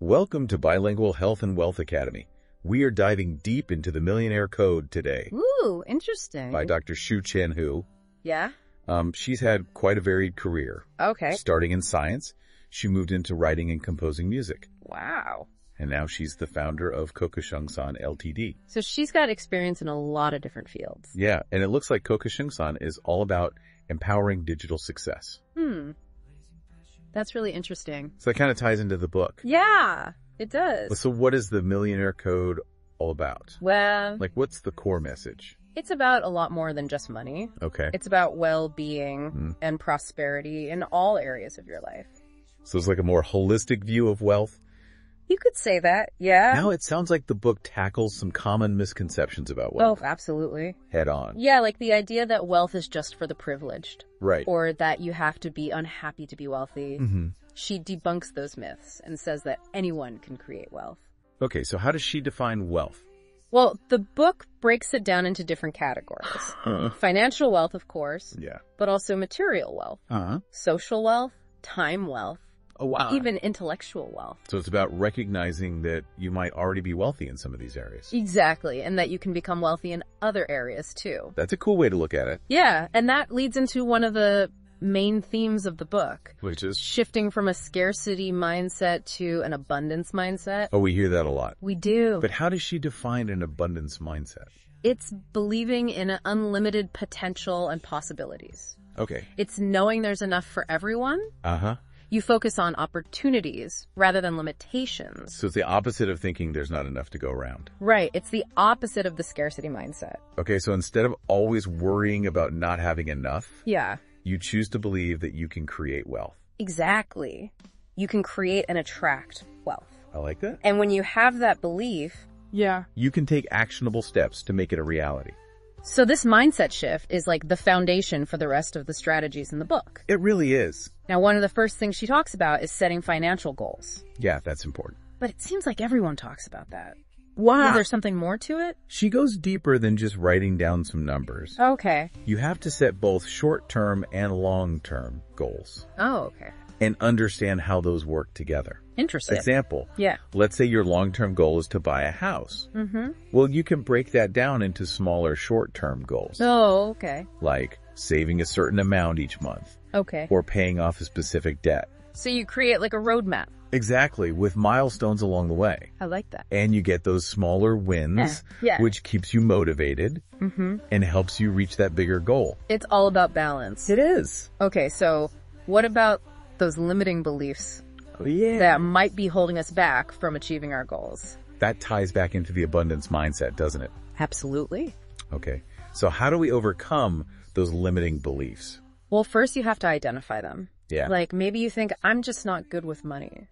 Welcome to Bilingual Health and Wealth Academy. We are diving deep into the Millionaire Code today. Ooh, interesting. By Dr. Shu Chen-Hu. Yeah? She's had quite a varied career. Okay. Starting in science, she moved into writing and composing music. Wow. And now she's the founder of Kokushungsan Ltd. So she's got experience in a lot of different fields. Yeah, and it looks like Kokushungsan is all about empowering digital success. That's really interesting. So that kind of ties into the book. Yeah, it does. So what is the Millionaire Code all about? Well, Like, what's the core message? it's about a lot more than just money. Okay. It's about well-being and prosperity in all areas of your life. So it's like a more holistic view of wealth. You could say that, yeah. Now it sounds like the book tackles some common misconceptions about Oh, wealth absolutely. head on. Yeah, like the idea that wealth is just for the privileged. Right. Or that you have to be unhappy to be wealthy. Mm-hmm. She debunks those myths and says that anyone can create wealth. Okay, so how does she define wealth? Well, the book breaks it down into different categories. Financial wealth, of course, Yeah. but also material wealth, Uh-huh. social wealth, time wealth, Oh, wow. even intellectual wealth. So it's about recognizing that you might already be wealthy in some of these areas. Exactly, and that you can become wealthy in other areas too. That's a cool way to look at it, Yeah, and that leads into one of the main themes of the book. which is, Shifting from a scarcity mindset to an abundance mindset. oh, we hear that a lot. We do. But how does she define an abundance mindset? It's believing in an unlimited potential and possibilities. Okay. It's knowing there's enough for everyone. Uh-huh. You focus on opportunities rather than limitations. So it's the opposite of thinking there's not enough to go around. Right. It's the opposite of the scarcity mindset. Okay, so instead of always worrying about not having enough, Yeah, you choose to believe that you can create wealth. exactly. You can create and attract wealth. I like that. And when you have that belief, You can take actionable steps to make it a reality. so this mindset shift is like the foundation for the rest of the strategies in the book. It really is. Now, one of the first things she talks about is setting financial goals. Yeah, that's important. But it seems like everyone talks about that. Wow. Is there something more to it? She goes deeper than just writing down some numbers. Okay. You have to set both short-term and long-term goals Oh, okay. and understand how those work together. Interesting. Example, Yeah. let's say your long-term goal is to buy a house. Mm-hmm. Well, you can break that down into smaller short-term goals, Oh, okay. like saving a certain amount each month Okay. or paying off a specific debt. So you create like a roadmap. Exactly, with milestones along the way. I like that. And you get those smaller wins, Yeah. which keeps you motivated and helps you reach that bigger goal. It's all about balance. It is. Okay, so what about those limiting beliefs Oh, yeah. that might be holding us back from achieving our goals? That ties back into the abundance mindset, doesn't it? Absolutely. Okay. So how do we overcome those limiting beliefs? Well, first you have to identify them. Yeah. Like maybe you think, I'm just not good with money.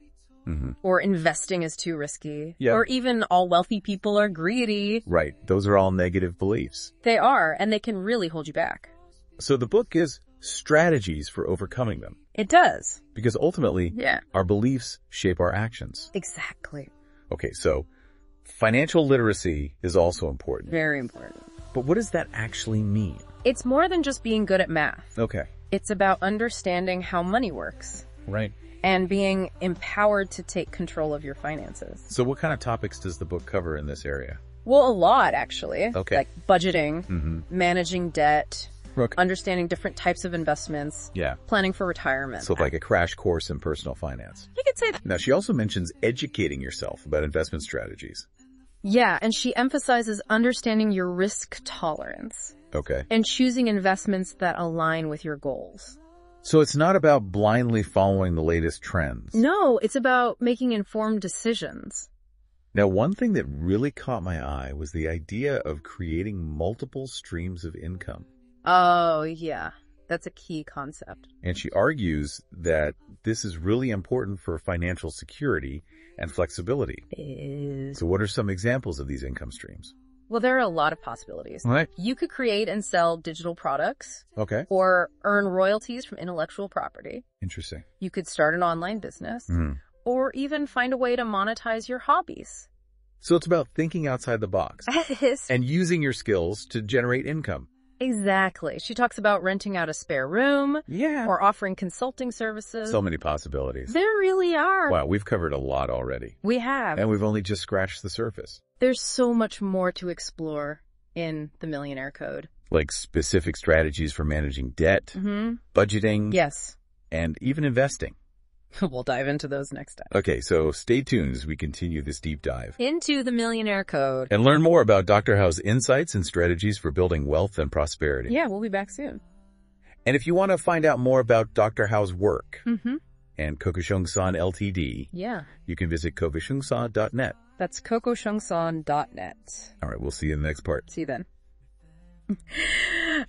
Or investing is too risky. Yeah. Or even all wealthy people are greedy. Right. Those are all negative beliefs. They are, and they can really hold you back. So the book gives strategies for overcoming them It does. because ultimately Yeah. our beliefs shape our actions. Exactly. Okay. So financial literacy is also important. Very important. But what does that actually mean? It's more than just being good at math. Okay. It's about understanding how money works Right. and being empowered to take control of your finances. So what kind of topics does the book cover in this area? Well, a lot, actually. Okay. Like budgeting, managing debt, Okay. understanding different types of investments, Yeah. planning for retirement. So like a crash course in personal finance. You could say that. Now, she also mentions educating yourself about investment strategies. Yeah, and she emphasizes understanding your risk tolerance Okay. and choosing investments that align with your goals. So it's not about blindly following the latest trends. No, it's about making informed decisions. Now, one thing that really caught my eye was the idea of creating multiple streams of income. Oh, yeah. That's a key concept. And she argues that this is really important for financial security and flexibility. It is. So what are some examples of these income streams? Well, there are a lot of possibilities. Right. You could create and sell digital products Okay. or earn royalties from intellectual property. Interesting. You could start an online business or even find a way to monetize your hobbies. So it's about thinking outside the box It is. and using your skills to generate income. Exactly. She talks about renting out a spare room. Yeah. Or offering consulting services. So many possibilities. There really are. Wow, we've covered a lot already. We have. And we've only just scratched the surface. There's so much more to explore in the Millionaire Code. Like specific strategies for managing debt, budgeting, Yes. and even investing. We'll dive into those next time. Okay, so stay tuned as we continue this deep dive. Into the Millionaire Code. And learn more about Dr. Howe's insights and strategies for building wealth and prosperity. Yeah, we'll be back soon. And if you want to find out more about Dr. Howe's work and Kokoshungsan Ltd, you can visit kokoshungsan.net. That's kokoshungsan.net. All right, we'll see you in the next part. See you then.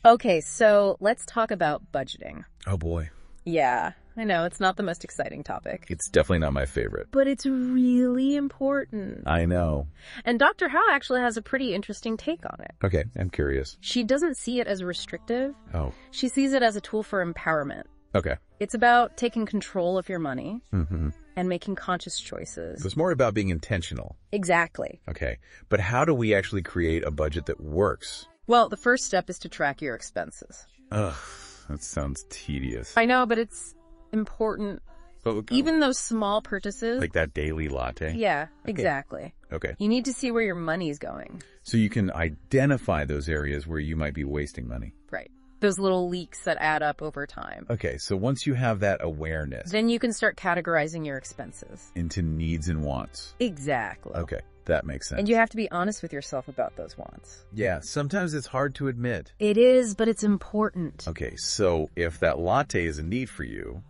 Okay, so let's talk about budgeting. Oh boy. Yeah, I know, it's not the most exciting topic. It's definitely not my favorite. But it's really important. I know. And Dr. Howe actually has a pretty interesting take on it. Okay, I'm curious. She doesn't see it as restrictive. Oh. She sees it as a tool for empowerment. Okay. It's about taking control of your money and making conscious choices. So it's more about being intentional. Exactly. Okay. But how do we actually create a budget that works? Well, the first step is to track your expenses. Ugh, that sounds tedious. I know, but it's important. But, Even those small purchases. like that daily latte? Yeah, exactly. Okay. You need to see where your money's going. So you can identify those areas where you might be wasting money. Right. Those little leaks that add up over time. Okay, so once you have that awareness Then you can start categorizing your expenses. into needs and wants. Exactly. Okay, that makes sense. And you have to be honest with yourself about those wants. Yeah, sometimes it's hard to admit. It is, but it's important. Okay, so if that latte is a need for you.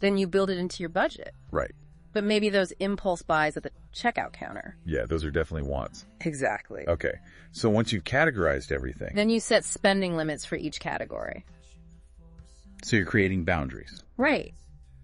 Then you build it into your budget. Right. But maybe those impulse buys at the checkout counter. Yeah, those are definitely wants. Exactly. Okay, so once you've categorized everything. Then you set spending limits for each category. So you're creating boundaries. Right.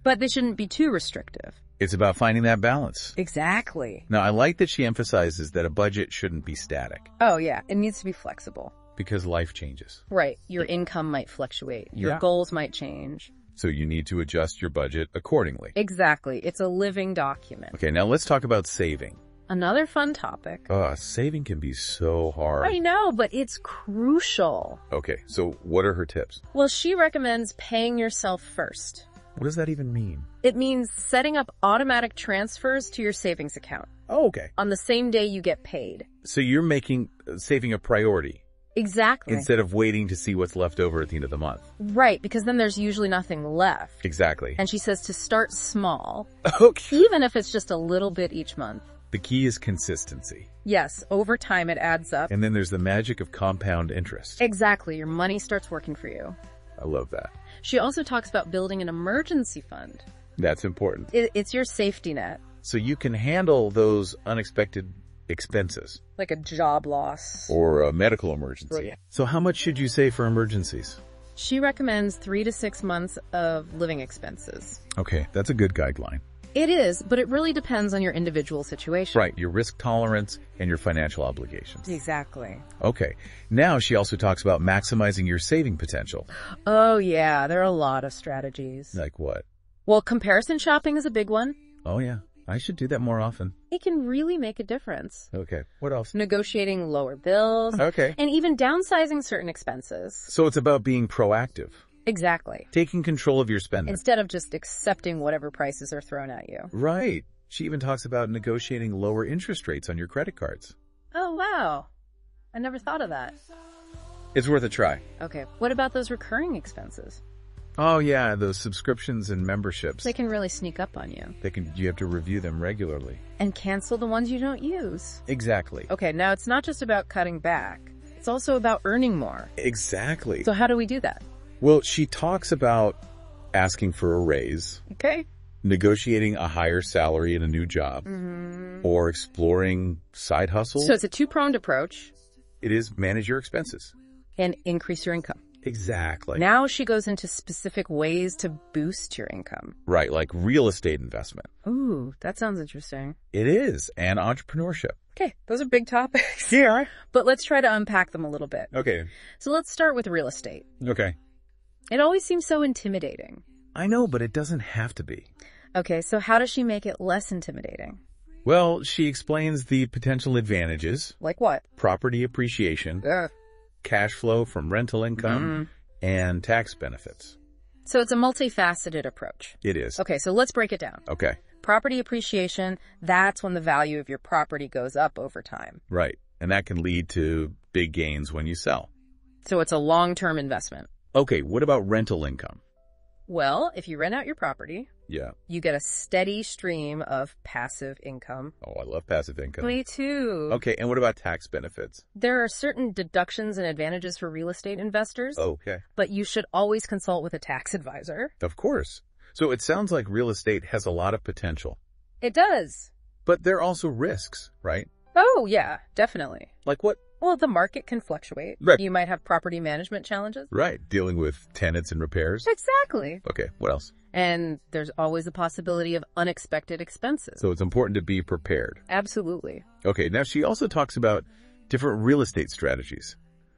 But they shouldn't be too restrictive. It's about finding that balance. Exactly. Now, I like that she emphasizes that a budget shouldn't be static. Oh, yeah. It needs to be flexible. Because life changes. Right. Your income might fluctuate. Your goals might change. So you need to adjust your budget accordingly. Exactly. It's a living document. Okay, now let's talk about saving. Another fun topic. Saving can be so hard. I know, but it's crucial. Okay, so what are her tips? Well, she recommends paying yourself first. What does that even mean? It means setting up automatic transfers to your savings account. Oh, okay. On the same day you get paid. So you're making saving a priority. Exactly. Instead of waiting to see what's left over at the end of the month. Right, because then there's usually nothing left. Exactly. And she says to start small, Okay. even if it's just a little bit each month. The key is consistency. Yes, over time it adds up. And then there's the magic of compound interest. Exactly, your money starts working for you. I love that. She also talks about building an emergency fund. That's important. It's your safety net. So you can handle those unexpected expenses. Like a job loss. Or a medical emergency. Oh, yeah. So how much should you save for emergencies? She recommends 3 to 6 months of living expenses. Okay, that's a good guideline. It is, but it really depends on your individual situation. Right, your risk tolerance and your financial obligations. Exactly. Okay, now she also talks about maximizing your saving potential. Oh yeah, there are a lot of strategies. Like what? Well, comparison shopping is a big one. Oh yeah, I should do that more often. It can really make a difference. Okay, what else? Negotiating lower bills. Okay. And even downsizing certain expenses. So it's about being proactive. Exactly. Taking control of your spending. Instead of just accepting whatever prices are thrown at you. Right. She even talks about negotiating lower interest rates on your credit cards. Oh, wow. I never thought of that. It's worth a try. Okay. What about those recurring expenses? Oh yeah, those subscriptions and memberships. They can really sneak up on you. You have to review them regularly. And cancel the ones you don't use. Exactly. Okay, now it's not just about cutting back. It's also about earning more. Exactly. So how do we do that? Well, she talks about asking for a raise, Okay. negotiating a higher salary in a new job, or exploring side hustles. So it's a two-pronged approach. It is manage your expenses. And increase your income. Exactly. Now she goes into specific ways to boost your income. Right, like real estate investment. Ooh, that sounds interesting. It is, and entrepreneurship. Okay, those are big topics. Yeah. But let's try to unpack them a little bit. Okay. So let's start with real estate. Okay. It always seems so intimidating. I know, but it doesn't have to be. Okay, so how does she make it less intimidating? Well, she explains the potential advantages. Like what? Property appreciation, Ugh. cash flow from rental income, and tax benefits. So it's a multifaceted approach. It is. Okay, so let's break it down. Okay. Property appreciation, that's when the value of your property goes up over time. Right. And that can lead to big gains when you sell. So it's a long-term investment. Okay, what about rental income? Well, if you rent out your property, Yeah. you get a steady stream of passive income. Oh, I love passive income. Me too. Okay, and what about tax benefits? There are certain deductions and advantages for real estate investors. Okay. But you should always consult with a tax advisor. Of course. So it sounds like real estate has a lot of potential. It does. But there are also risks, right? Oh, yeah, definitely. Like what? Well, the market can fluctuate. Right. You might have property management challenges. Right, dealing with tenants and repairs. Exactly. Okay, what else? And there's always a possibility of unexpected expenses. So it's important to be prepared. Absolutely. Okay, now she also talks about different real estate strategies,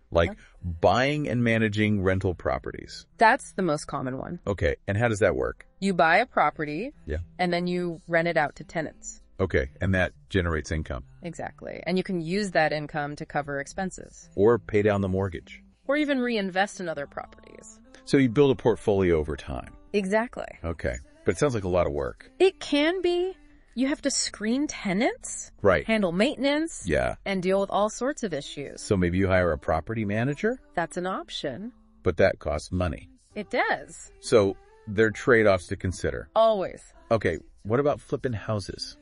like buying and managing rental properties. That's the most common one. Okay, and how does that work? You buy a property, Yeah. and then you rent it out to tenants. Okay, and that generates income. Exactly. And you can use that income to cover expenses. Or pay down the mortgage. Or even reinvest in other properties. So you build a portfolio over time. Exactly. Okay, but it sounds like a lot of work. It can be. You have to screen tenants, Right. handle maintenance, Yeah. and deal with all sorts of issues. So maybe you hire a property manager, That's an option. but that costs money. It does. So there are trade-offs to consider. Always. Okay, what about flipping houses?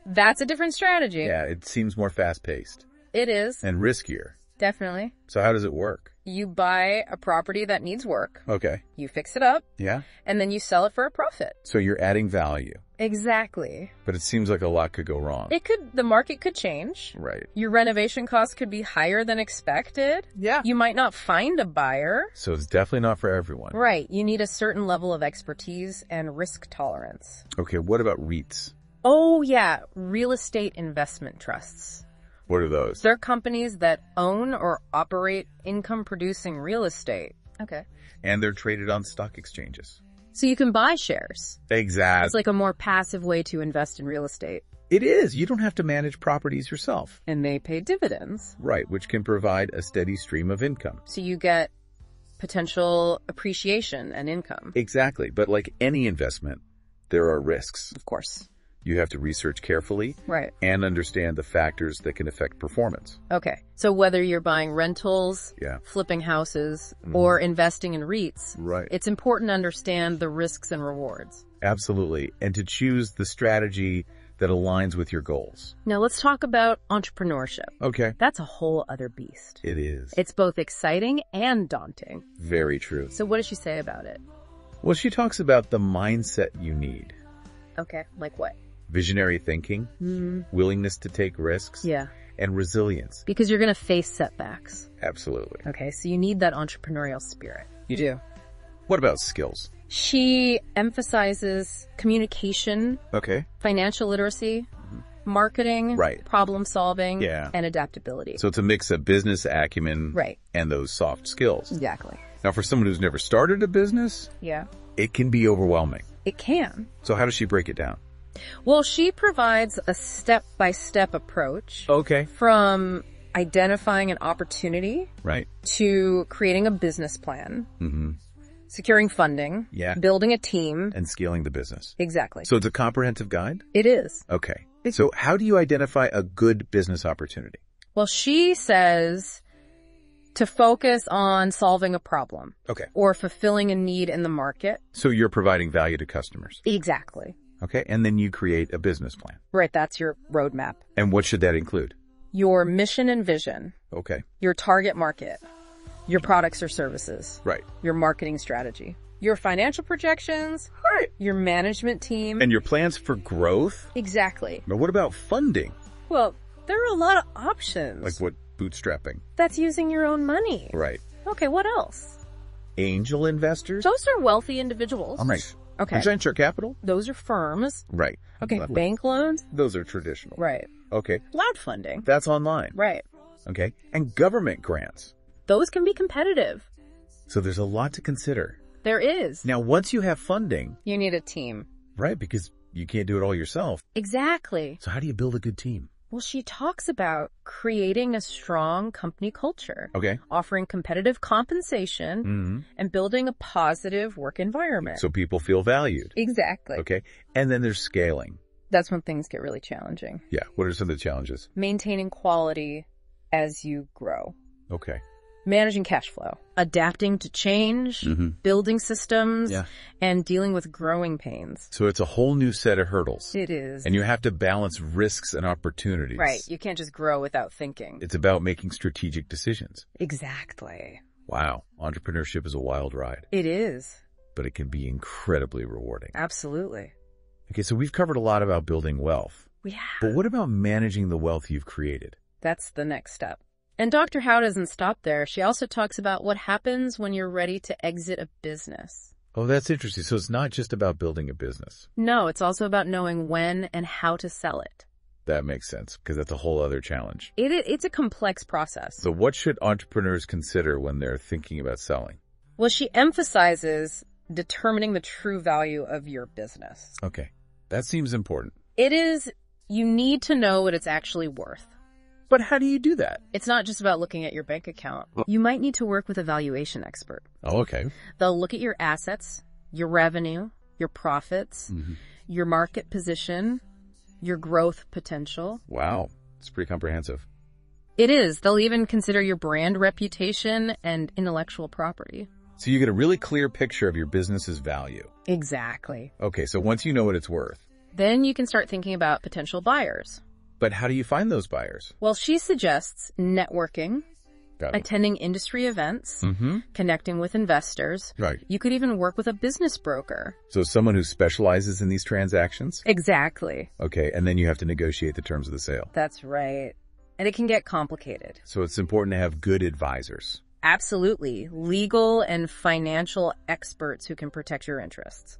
That's a different strategy. Yeah, it seems more fast-paced It is. and riskier. Definitely. So how does it work? You buy a property that needs work, Okay. you fix it up, Yeah? and then you sell it for a profit. So you're adding value, Exactly. but it seems like a lot could go wrong. The market could change. Right. Your renovation costs could be higher than expected. Yeah. You might not find a buyer. So it's definitely not for everyone. Right. You need a certain level of expertise and risk tolerance. Okay, what about REITs? Oh, yeah. Real estate investment trusts. What are those? They're companies that own or operate income-producing real estate. Okay. And they're traded on stock exchanges. So you can buy shares. Exactly. It's like a more passive way to invest in real estate. It is. You don't have to manage properties yourself. And they pay dividends. Right, which can provide a steady stream of income. So you get potential appreciation and income. Exactly. But like any investment, there are risks. Of course. You have to research carefully. Right. And understand the factors that can affect performance. Okay. So whether you're buying rentals, Yeah. flipping houses, or investing in REITs, Right. it's important to understand the risks and rewards. Absolutely. And to choose the strategy that aligns with your goals. Now let's talk about entrepreneurship. Okay. That's a whole other beast. It is. It's both exciting and daunting. Very true. So what does she say about it? Well, she talks about the mindset you need. Okay. Like what? Visionary thinking, willingness to take risks, Yeah. and resilience. Because you're going to face setbacks. Absolutely. Okay. So you need that entrepreneurial spirit. You do. What about skills? She emphasizes communication, Okay. financial literacy, marketing, Right. problem solving, Yeah. and adaptability. So it's a mix of business acumen Right. and those soft skills. Exactly. Now, for someone who's never started a business, Yeah. it can be overwhelming. It can. So how does she break it down? Well, she provides a step-by-step approach Okay. from identifying an opportunity Right. to creating a business plan, securing funding, Yeah. building a team. And scaling the business. Exactly. So it's a comprehensive guide? It is. Okay. So how do you identify a good business opportunity? Well, she says to focus on solving a problem Okay. or fulfilling a need in the market. So you're providing value to customers. Exactly. Okay. And then you create a business plan. Right, that's your roadmap. And what should that include? Your mission and vision, Okay. your target market, your products or services, Right. your marketing strategy, your financial projections, Right. your management team. And your plans for growth? Exactly. But what about funding? Well, there are a lot of options. Like what? Bootstrapping. That's using your own money. Right. Okay, what else? Angel investors? Those are wealthy individuals. All right. Okay. Venture capital? Those are firms. Right. Okay, Lovely. bank loans. Those are traditional. Right. Okay. Cloud funding. That's online. Right. Okay. And government grants. Those can be competitive. So there's a lot to consider. There is. Now, once you have funding, You need a team. right, because you can't do it all yourself. Exactly. So how do you build a good team? Well, she talks about creating a strong company culture. Okay. Offering competitive compensation and building a positive work environment. So people feel valued. Exactly. Okay. And then there's scaling. That's when things get really challenging. Yeah. What are some of the challenges? Maintaining quality as you grow. Okay. Managing cash flow, adapting to change, building systems, and dealing with growing pains. So it's a whole new set of hurdles. It is. And you have to balance risks and opportunities. Right. You can't just grow without thinking. It's about making strategic decisions. Exactly. Wow. Entrepreneurship is a wild ride. It is. But it can be incredibly rewarding. Absolutely. Okay, so we've covered a lot about building wealth. We have. But what about managing the wealth you've created? That's the next step. And Dr. Howe doesn't stop there. She also talks about what happens when you're ready to exit a business. Oh, that's interesting. So it's not just about building a business. No, it's also about knowing when and how to sell it. That makes sense, because that's a whole other challenge. It's a complex process. So what should entrepreneurs consider when they're thinking about selling? Well, she emphasizes determining the true value of your business. Okay, that seems important. It is. You need to know what it's actually worth. But how do you do that? It's not just about looking at your bank account. You might need to work with a valuation expert. Oh, okay. They'll look at your assets, your revenue, your profits, your market position, your growth potential. Wow. It's pretty comprehensive. It is. They'll even consider your brand reputation and intellectual property. So you get a really clear picture of your business's value. Exactly. Okay, so once you know what it's worth. Then you can start thinking about potential buyers. But how do you find those buyers? Well, she suggests networking, attending industry events, connecting with investors. Right. You could even work with a business broker. So someone who specializes in these transactions? Exactly. Okay, and then you have to negotiate the terms of the sale. That's right. And it can get complicated. So it's important to have good advisors. Absolutely. Legal and financial experts who can protect your interests.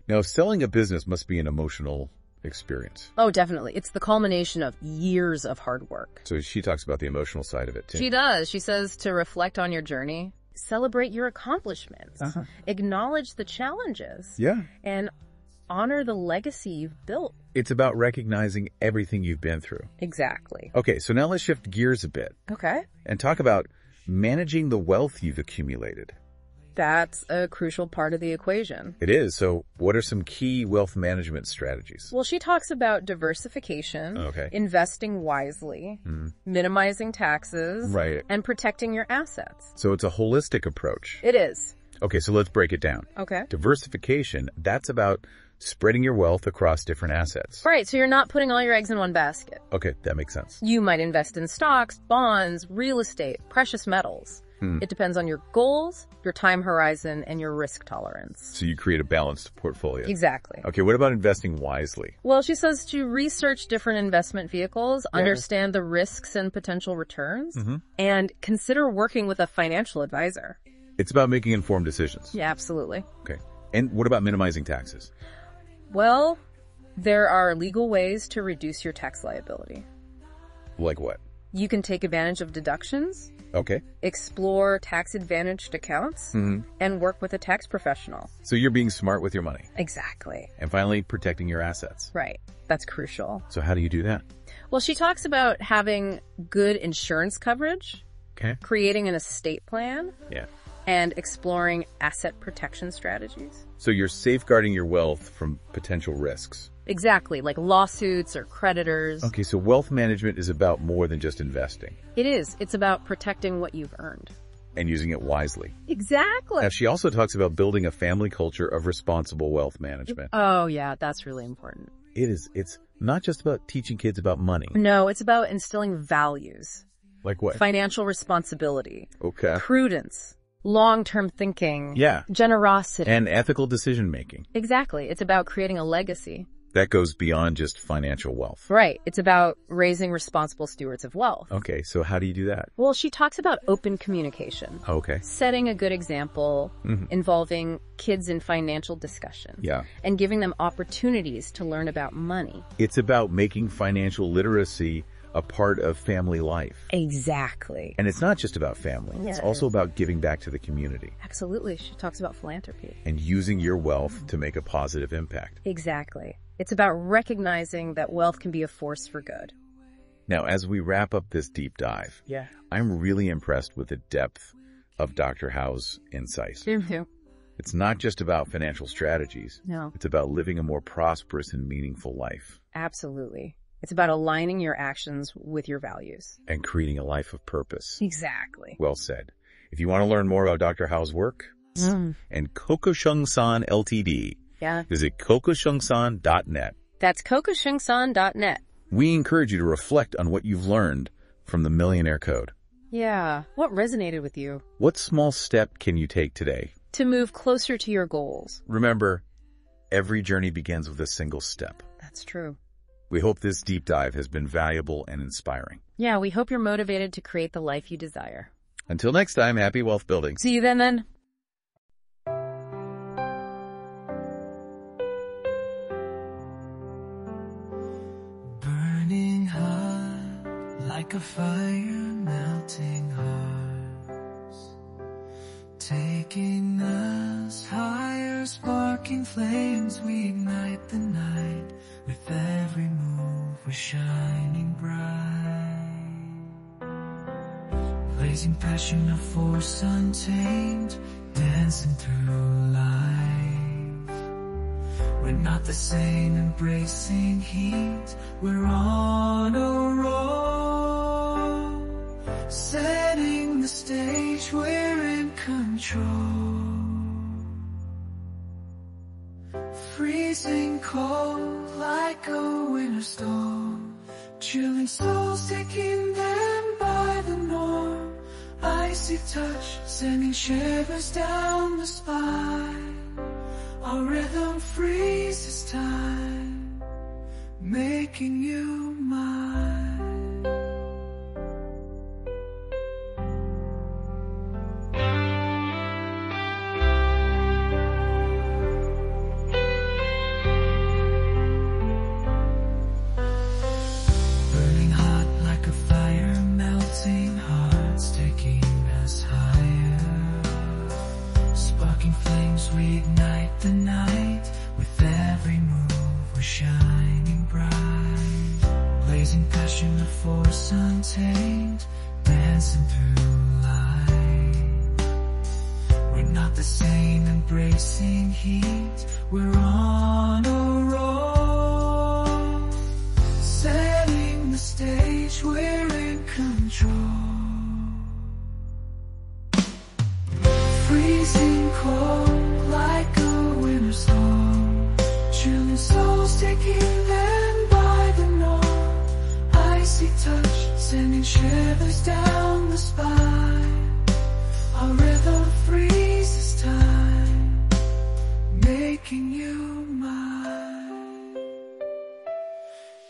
Now, selling a business must be an emotional experience. Oh, definitely. It's the culmination of years of hard work. So she talks about the emotional side of it, too. She does. She says to reflect on your journey, celebrate your accomplishments, acknowledge the challenges, and honor the legacy you've built. It's about recognizing everything you've been through. Exactly. Okay, so now let's shift gears a bit. Okay. And talk about managing the wealth you've accumulated. That's a crucial part of the equation. It is. So what are some key wealth management strategies? Well, she talks about diversification, investing wisely, minimizing taxes, and protecting your assets. So it's a holistic approach. It is. Okay, so let's break it down. Okay. Diversification, that's about spreading your wealth across different assets. Right, so you're not putting all your eggs in one basket. Okay, that makes sense. You might invest in stocks, bonds, real estate, precious metals. It depends on your goals, your time horizon, and your risk tolerance. So you create a balanced portfolio. Exactly. Okay, what about investing wisely? Well, she says to research different investment vehicles, understand the risks and potential returns, and consider working with a financial advisor. It's about making informed decisions. Yeah, absolutely. Okay. And what about minimizing taxes? Well, there are legal ways to reduce your tax liability. Like what? You can take advantage of deductions. Okay. Explore tax-advantaged accounts, and work with a tax professional. So you're being smart with your money. Exactly. And finally, protecting your assets. Right. That's crucial. So how do you do that? Well, she talks about having good insurance coverage, creating an estate plan, and exploring asset protection strategies. So you're safeguarding your wealth from potential risks. Exactly, like lawsuits or creditors. Okay, so wealth management is about more than just investing. It is. It's about protecting what you've earned. And using it wisely. Exactly. Now, she also talks about building a family culture of responsible wealth management. Oh, yeah, that's really important. It is. It's not just about teaching kids about money. No, it's about instilling values. Like what? Financial responsibility. Okay. Prudence. Long-term thinking. Yeah. Generosity. And ethical decision-making. Exactly. It's about creating a legacy. That goes beyond just financial wealth. Right. It's about raising responsible stewards of wealth. Okay, so how do you do that? Well, she talks about open communication. Okay. Setting a good example, involving kids in financial discussion. Yeah. And giving them opportunities to learn about money. It's about making financial literacy a part of family life. Exactly. And it's not just about family. It's also about giving back to the community. Absolutely. She talks about philanthropy. And using your wealth to make a positive impact. Exactly. It's about recognizing that wealth can be a force for good. Now, as we wrap up this deep dive, I'm really impressed with the depth of Dr. Howe's insights. Me too. It's not just about financial strategies. No. It's about living a more prosperous and meaningful life. Absolutely. It's about aligning your actions with your values. And creating a life of purpose. Exactly. Well said. If you want to learn more about Dr. Howe's work and Kokushung-san Ltd., visit kokushungsan.net. That's kokushungsan.net. We encourage you to reflect on what you've learned from the Millionaire Code. Yeah. What resonated with you? What small step can you take today to move closer to your goals? Remember, every journey begins with a single step. That's true. We hope this deep dive has been valuable and inspiring. Yeah, we hope you're motivated to create the life you desire. Until next time, happy wealth building. See you then. Burning hot like a fire, melting hearts, taking us higher, sparking flames. We ignite the night. With every move, we're shining bright, blazing passion, a force untamed, dancing through life. We're not the same, embracing heat. We're on a roll, setting the stage. We're in control, freezing cold like a winter storm, chilling souls, taking them by the norm. Icy touch, sending shivers down the spine. Our rhythm freezes time, making you mine. Burning hot like a fire, melting hearts, taking us higher, sparking flames. We ignite the night. With every move, we're shining bright, blazing passion, a force untamed, dancing through life. We're not the same, embracing heat. We're on a roll, setting the stage. We're in control, freezing cold like a winter storm, chilling souls, taking them by the norm. Icy touch, sending shivers down the spine. Our rhythm freezes time, making you mine.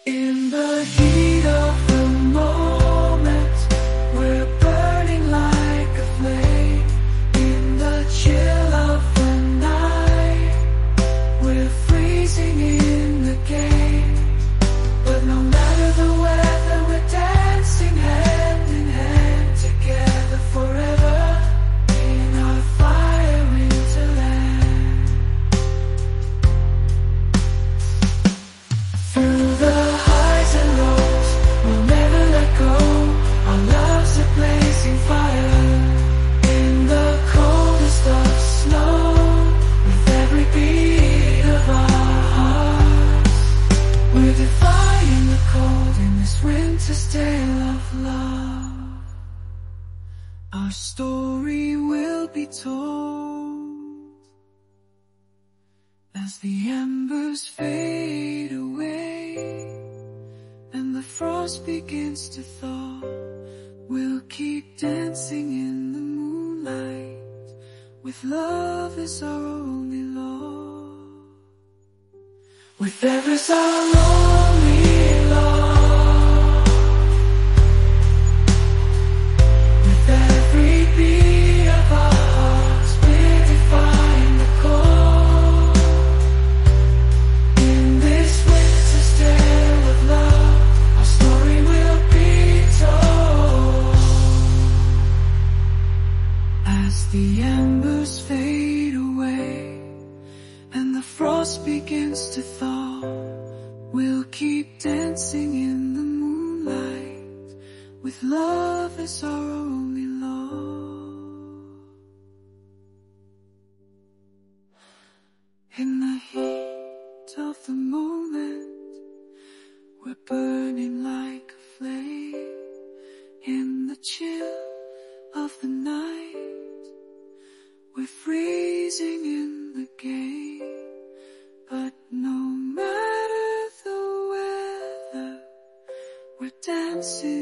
In the heat of the moment, we're burning like a flame. In the chill of the night, we're freezing in the game. But no matter the weather, we're dancing hand in hand, together forever in our fire winterland. Through the highs and lows, we'll never let go. Our love's a blazing fire in the coldest of snow. With every beat of our hearts, we're defying the cold in this winter's tale of love. Our story will be told as the embers fade away and the frost begins to thaw. We'll keep dancing in the moonlight, with love as our only law. With ever's our only law. With every beat of our hearts, we're defying the cold. In this winter's tale of love, our story will be told. As the embers fade away and the frost begins to thaw, we'll keep dancing in the moonlight, with love as our only law. In the heat of the moment, we're burning like a flame. In the chill of the night, we're freezing in the game. But no matter the weather, we're dancing